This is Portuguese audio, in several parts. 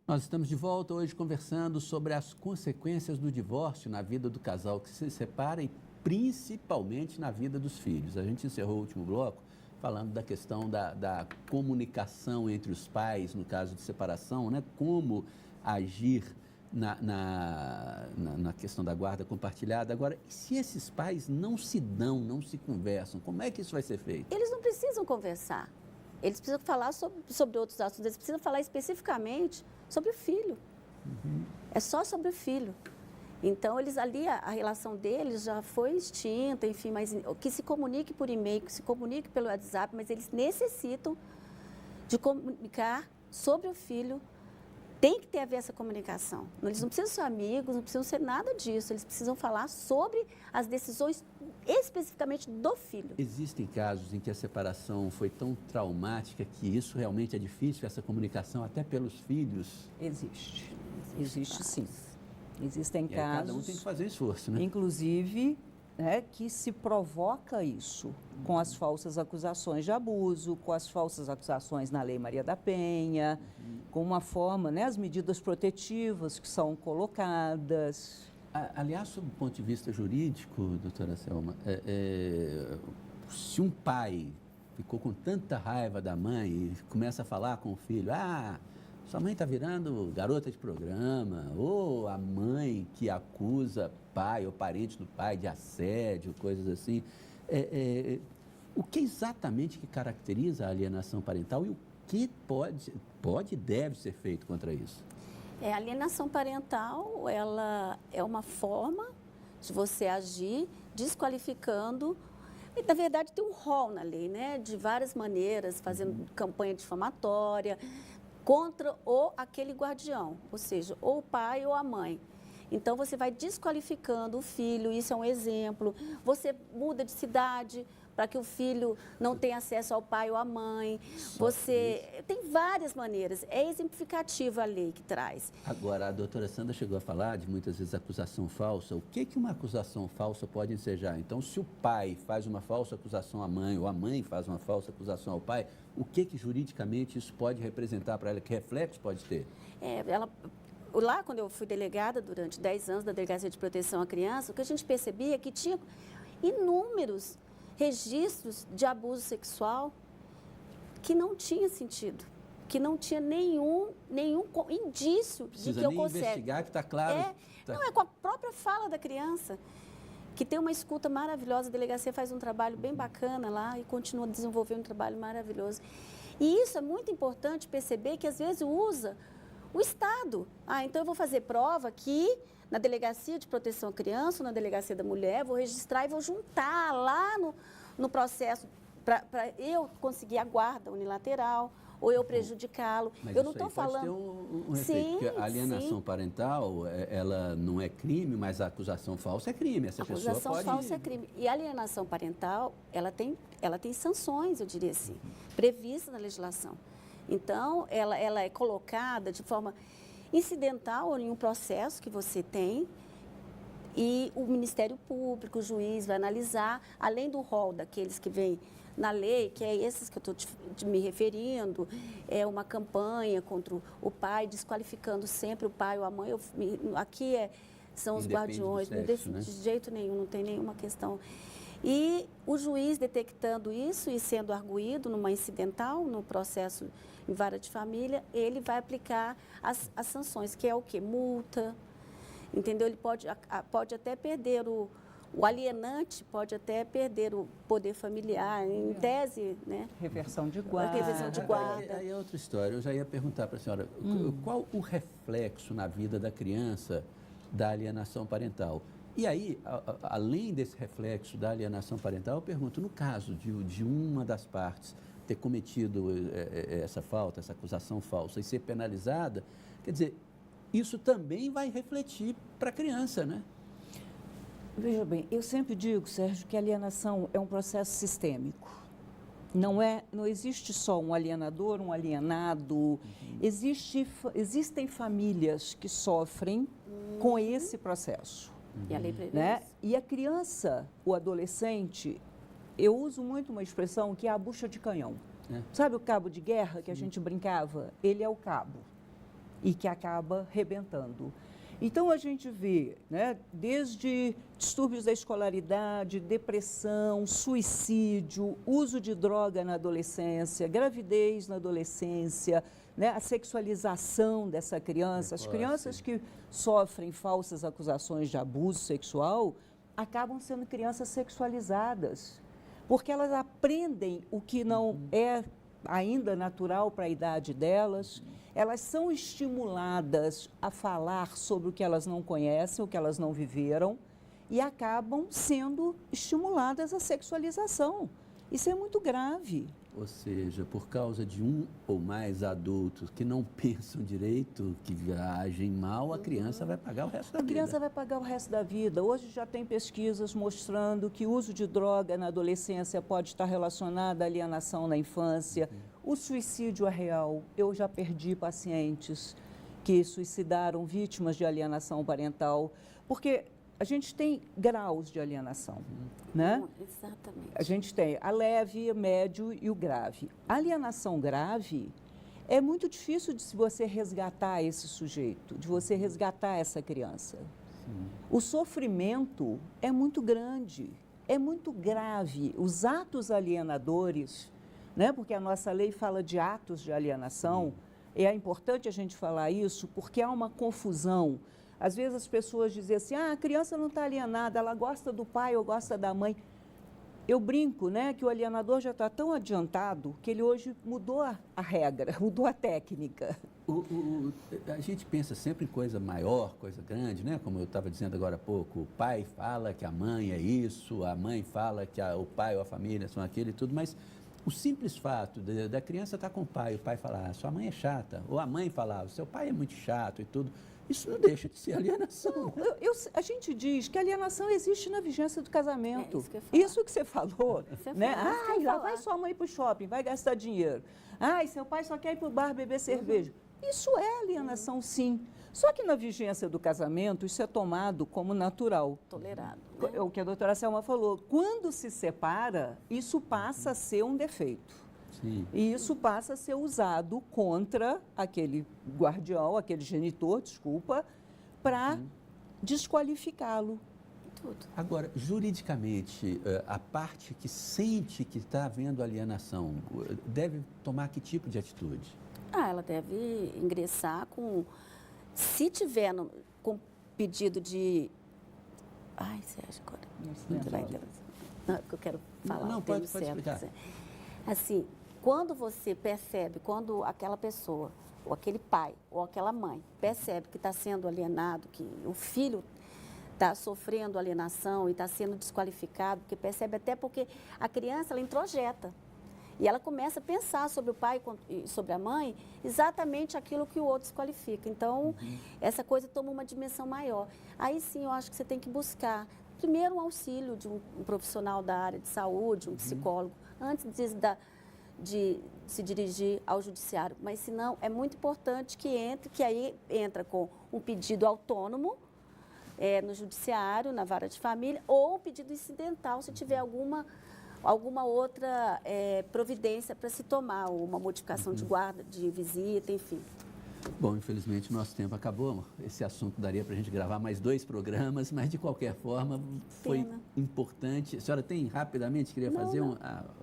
Nós estamos de volta hoje conversando sobre as consequências do divórcio na vida do casal que se separa e principalmente na vida dos filhos. A gente encerrou o último bloco falando da questão da comunicação entre os pais no caso de separação, né? Como agir na questão da guarda compartilhada. Agora, e se esses pais não se dão, não se conversam, como é que isso vai ser feito? Eles não precisam conversar. Eles precisam falar sobre outros assuntos, eles precisam falar especificamente sobre o filho. É só sobre o filho. Então, eles ali, a relação deles já foi extinta, enfim, mas que se comunique por e-mail, que se comunique pelo WhatsApp, mas eles necessitam de comunicar sobre o filho. Tem que haver essa comunicação. Eles não precisam ser amigos, não precisam ser nada disso. Eles precisam falar sobre as decisões especificamente do filho. Existem casos em que a separação foi tão traumática que isso realmente é difícil, essa comunicação até pelos filhos? Existe sim. Existem casos. Cada um tem que fazer esforço, né? Inclusive, que se provoca isso com as falsas acusações de abuso, com as falsas acusações na Lei Maria da Penha, com uma forma, as medidas protetivas que são colocadas. Aliás, sob o ponto de vista jurídico, doutora Selma, se um pai ficou com tanta raiva da mãe e começa a falar com o filho, sua mãe está virando garota de programa, ou a mãe que acusa pai ou parente do pai de assédio, coisas assim. O que exatamente que caracteriza a alienação parental e o que pode e deve ser feito contra isso? A alienação parental, ela é uma forma de você agir desqualificando. E, na verdade, tem um rol na lei, né? De várias maneiras, fazendo campanha difamatória contra aquele guardião, ou seja, ou o pai ou a mãe. Então, você vai desqualificando o filho, isso é um exemplo. Você muda de cidade para que o filho não tenha acesso ao pai ou à mãe. Tem várias maneiras, é exemplificativa a lei que traz. Agora, a doutora Sandra chegou a falar de muitas vezes acusação falsa. O que uma acusação falsa pode ensejar? Então, se o pai faz uma falsa acusação à mãe ou a mãe faz uma falsa acusação ao pai, o que juridicamente isso pode representar para ela? Que reflexo pode ter? Lá, quando eu fui delegada durante 10 anos da Delegacia de Proteção à Criança, o que a gente percebia é que tinha inúmeros registros de abuso sexual que não tinha sentido, que não tinha nenhum indício de que eu consigo investigar, que está claro. Não, é com a própria fala da criança, que tem uma escuta maravilhosa. A delegacia faz um trabalho bem bacana lá e continua desenvolvendo um trabalho maravilhoso. E isso é muito importante perceber que às vezes usa o Estado. Então eu vou fazer prova aqui na Delegacia de Proteção à Criança, na Delegacia da Mulher, vou registrar e vou juntar lá no processo para eu conseguir a guarda unilateral ou eu prejudicá-lo. Mas eu não estou falando. Pode ter um efeito, porque a alienação parental, ela não é crime, mas a acusação falsa é crime. Essa pessoa pode... acusação falsa é crime. E a alienação parental, ela tem sanções, eu diria assim, previstas na legislação. Então, ela é colocada de forma incidental em um processo que você tem e o Ministério Público, o juiz vai analisar, além do rol daqueles que vêm na lei, que é esses que eu estou me referindo, é uma campanha contra o pai, desqualificando sempre o pai ou a mãe. Aqui são os guardiões, de jeito nenhum, não tem nenhuma questão. E o juiz detectando isso e sendo arguído numa incidental, no processo em vara de família, ele vai aplicar as sanções, que é o quê? Multa, entendeu? Ele pode até perder o alienante, pode até perder o poder familiar, em tese, né? Reversão de guarda. Reversão de guarda. Aí é outra história. Eu já ia perguntar para a senhora, qual o reflexo na vida da criança da alienação parental? E aí, além desse reflexo da alienação parental, eu pergunto, no caso de uma das partes ter cometido essa falta, essa acusação falsa e ser penalizada, quer dizer, isso também vai refletir para a criança, né? Veja bem, eu sempre digo, Sérgio, que a alienação é um processo sistêmico. Não existe só um alienador, um alienado. Existem famílias que sofrem com esse processo. E a lei prevê né? isso. E a criança, o adolescente, eu uso muito uma expressão que é a bucha de canhão. Sabe o cabo de guerra que a gente brincava? Ele é o cabo. e que acaba rebentando. Então, a gente vê, né, desde distúrbios da escolaridade, depressão, suicídio, uso de droga na adolescência, gravidez na adolescência, né, a sexualização dessa criança. As crianças que sofrem falsas acusações de abuso sexual acabam sendo crianças sexualizadas, porque elas aprendem o que não é ainda natural para a idade delas. Elas são estimuladas a falar sobre o que elas não conhecem, o que elas não viveram, e acabam sendo estimuladas à sexualização. Isso é muito grave. Ou seja, por causa de um ou mais adultos que não pensam direito, que agem mal, a criança vai pagar o resto da vida. A criança vai pagar o resto da vida. Hoje já tem pesquisas mostrando que o uso de droga na adolescência pode estar relacionado à alienação na infância. O suicídio é real. Eu já perdi pacientes que suicidaram vítimas de alienação parental, porque a gente tem graus de alienação, né? Exatamente. A gente tem a leve, o médio e o grave. A alienação grave é muito difícil de você resgatar esse sujeito, de você resgatar essa criança. Sim. O sofrimento é muito grande, é muito grave. Os atos alienadores, né? Porque a nossa lei fala de atos de alienação, e é importante a gente falar isso porque há uma confusão. Às vezes as pessoas dizem assim, a criança não está alienada, ela gosta do pai ou gosta da mãe. Eu brinco, né, que o alienador já está tão adiantado que ele hoje mudou a regra, mudou a técnica. A gente pensa sempre em coisa maior, coisa grande, né? Como eu estava dizendo agora há pouco, o pai fala que a mãe é isso, a mãe fala que o pai ou a família são aquilo e tudo, mas o simples fato da criança estar com o pai falar, sua mãe é chata, ou a mãe falar, o seu pai é muito chato e tudo, isso não deixa de ser alienação. A gente diz que a alienação existe na vigência do casamento. É isso que você falou. Né? Lá vai sua mãe para o shopping, vai gastar dinheiro. Seu pai só quer ir para o bar beber cerveja. Isso é alienação, sim. Só que na vigência do casamento, isso é tomado como natural. Tolerado. Né? O que a doutora Selma falou. Quando se separa, isso passa a ser um defeito. Sim. E isso passa a ser usado contra aquele guardião, aquele genitor, desculpa, para desqualificá-lo. Tudo. Agora, juridicamente, a parte que sente que está havendo alienação deve tomar que tipo de atitude? Ela deve ingressar com, se tiver com pedido de... Sérgio, agora. Não, porque eu quero falar. Não, pode explicar. Assim, quando você percebe, quando aquela pessoa, ou aquele pai, ou aquela mãe, percebe que está sendo alienado, que o filho está sofrendo alienação e está sendo desqualificado, porque percebe até porque a criança, ela introjeta. E ela começa a pensar sobre o pai e sobre a mãe exatamente aquilo que o outro desqualifica. Então, essa coisa toma uma dimensão maior. Aí sim, eu acho que você tem que buscar, primeiro, um auxílio de um profissional da área de saúde, um psicólogo, antes de se dirigir ao judiciário. Mas, se não, é muito importante que aí entra com um pedido autônomo no judiciário, na vara de família, ou um pedido incidental, se tiver alguma outra providência para se tomar, ou uma modificação de guarda, de visita, enfim. Bom, infelizmente o nosso tempo acabou. Esse assunto daria para a gente gravar mais 2 programas, mas de qualquer forma foi importante. A senhora tem rapidamente, queria fazer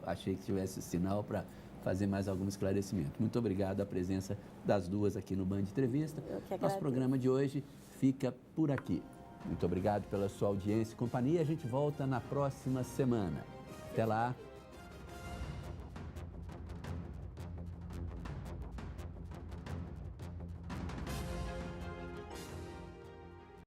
achei que tivesse sinal para fazer mais algum esclarecimento. Muito obrigado a presença das duas aqui no Band Entrevista. Nosso programa de hoje fica por aqui. Muito obrigado pela sua audiência e companhia. A gente volta na próxima semana. Até lá.